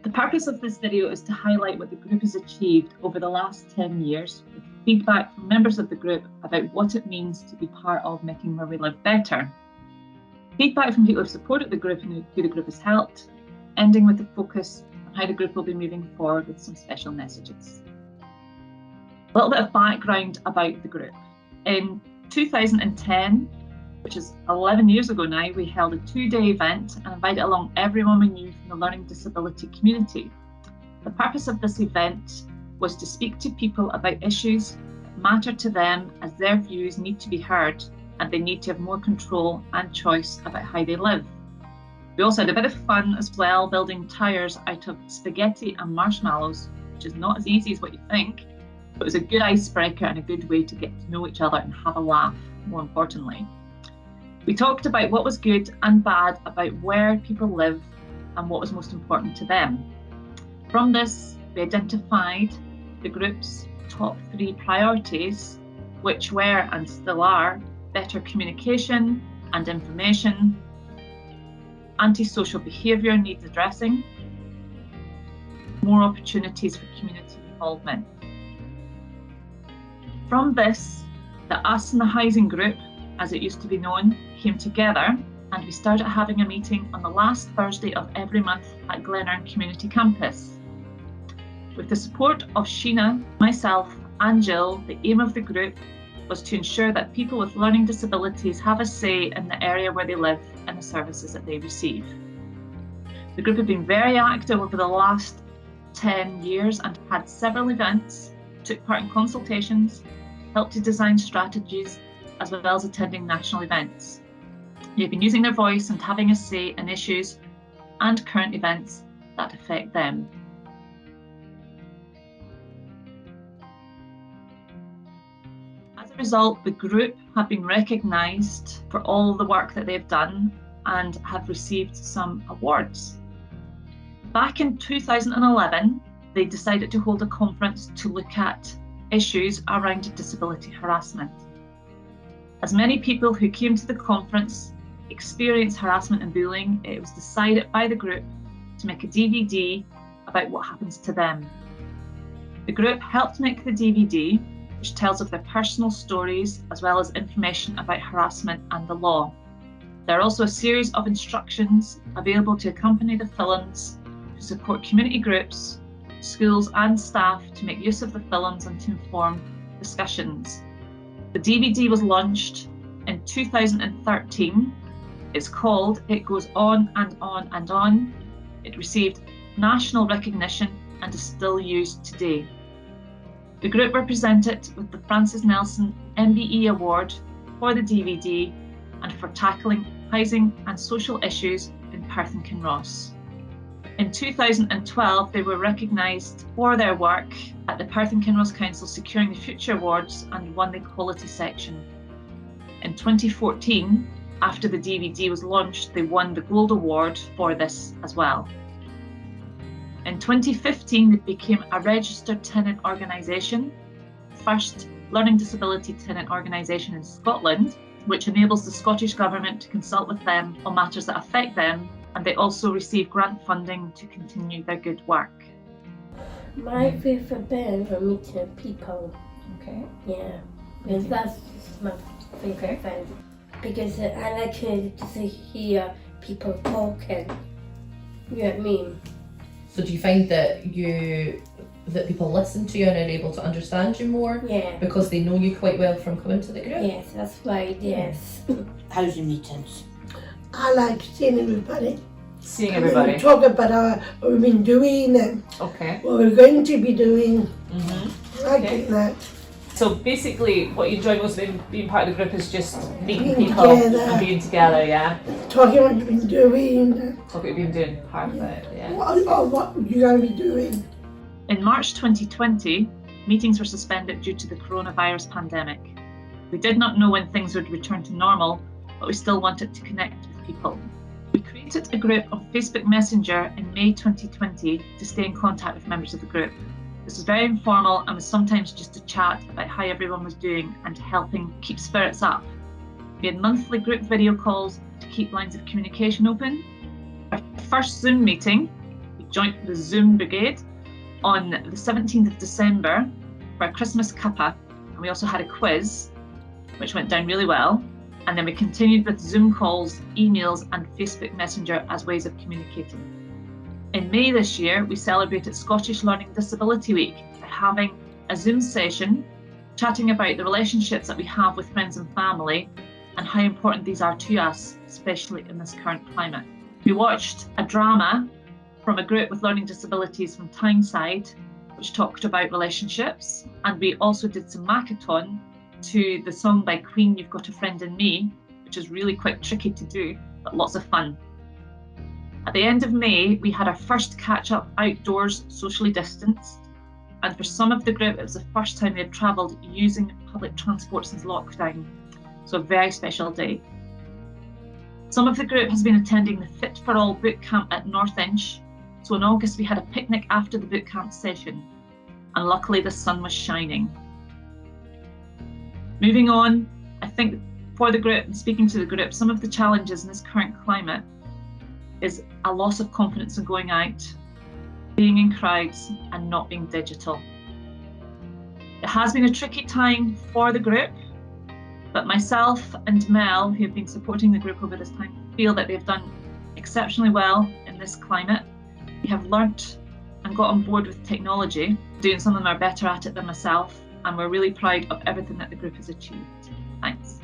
The purpose of this video is to highlight what the group has achieved over the last 10 years, with feedback from members of the group about what it means to be part of making where we live better. Feedback from people who have supported the group and who the group has helped, ending with the focus on how the group will be moving forward with some special messages. A little bit of background about the group. In 2010, which is 11 years ago now, we held a 2-day event and invited along everyone we knew from the learning disability community. The purpose of this event was to speak to people about issues that matter to them, as their views need to be heard and they need to have more control and choice about how they live. We also had a bit of fun as well, building towers out of spaghetti and marshmallows, which is not as easy as what you think, but it was a good icebreaker and a good way to get to know each other and have a laugh, more importantly. We talked about what was good and bad about where people live and what was most important to them. From this, we identified the group's top 3 priorities, which were and still are better communication and information, antisocial behaviour needs addressing, more opportunities for community involvement. From this, the Us and the Housing Group, as it used to be known, came together and we started having a meeting on the last Thursday of every month at Glenurn Community Campus. With the support of Sheena, myself and Jill, the aim of the group was to ensure that people with learning disabilities have a say in the area where they live and the services that they receive. The group have been very active over the last 10 years and had several events, took part in consultations, helped to design strategies, as well as attending national events. They've been using their voice and having a say in issues and current events that affect them. As a result, the group have been recognised for all the work that they've done and have received some awards. Back in 2011, they decided to hold a conference to look at issues around disability harassment. As many people who came to the conference experienced harassment and bullying, it was decided by the group to make a DVD about what happens to them. The group helped make the DVD, which tells of their personal stories as well as information about harassment and the law. There are also a series of instructions available to accompany the films to support community groups, schools and staff to make use of the films and to inform discussions. The DVD was launched in 2013. It's called It Goes On and On and On. It received national recognition and is still used today. The group were presented with the Francis Nelson MBE Award for the DVD and for tackling housing and social issues in Perth and Kinross. In 2012, they were recognised for their work at the Perth and Kinross Council, securing the Future Awards and won the Quality section. In 2014, after the DVD was launched, they won the Gold Award for this as well. In 2015, they became a registered tenant organisation, first learning disability tenant organisation in Scotland, which enables the Scottish Government to consult with them on matters that affect them, and they also receive grant funding to continue their good work. My favourite band for meeting people. Okay. Yeah, because that's my favourite band. Because I like to hear people talking. You know what I mean? So do you find that people listen to you and are able to understand you more? Yeah. Because they know you quite well from coming to the group? Yes, that's right, yes. Housing meetings. I like seeing everybody. Seeing And everybody. we talk about what we've been doing and Okay. what we're going to be doing. Mm-hmm. I Okay. get that. So basically what you enjoy most about being part of the group is just meeting Being people together. and being together, yeah? Talking what you've been doing. That's what you've been doing, part of it, yeah. What you're going to be doing. In March 2020, meetings were suspended due to the coronavirus pandemic. We did not know when things would return to normal, but we still wanted to connect with people. We created a group on Facebook Messenger in May 2020 to stay in contact with members of the group. This was very informal and was sometimes just a chat about how everyone was doing and helping keep spirits up. We had monthly group video calls to keep lines of communication open. Our first Zoom meeting, we joined the Zoom brigade on the 17th of December for a Christmas cuppa, and we also had a quiz, which went down really well. And then we continued with Zoom calls, emails, and Facebook Messenger as ways of communicating. In May this year, we celebrated Scottish Learning Disability Week by having a Zoom session chatting about the relationships that we have with friends and family and how important these are to us, especially in this current climate. We watched a drama from a group with learning disabilities from Tyneside, which talked about relationships, and we also did some Makaton to the song by Queen, You've Got a Friend in Me, which is really quite tricky to do, but lots of fun. At the end of May, we had our first catch-up outdoors, socially distanced, and for some of the group, it was the first time they had travelled using public transport since lockdown, so a very special day. Some of the group has been attending the Fit for All boot camp at North Inch, so in August we had a picnic after the boot camp session, and luckily the sun was shining. Moving on, I think for the group and speaking to the group, some of the challenges in this current climate is a loss of confidence in going out, being in crowds and not being digital. It has been a tricky time for the group, but myself and Mel, who have been supporting the group over this time, feel that they've done exceptionally well in this climate. We have learnt and got on board with technology, doing some of them are better at it than myself, and we're really proud of everything that the group has achieved. Thanks.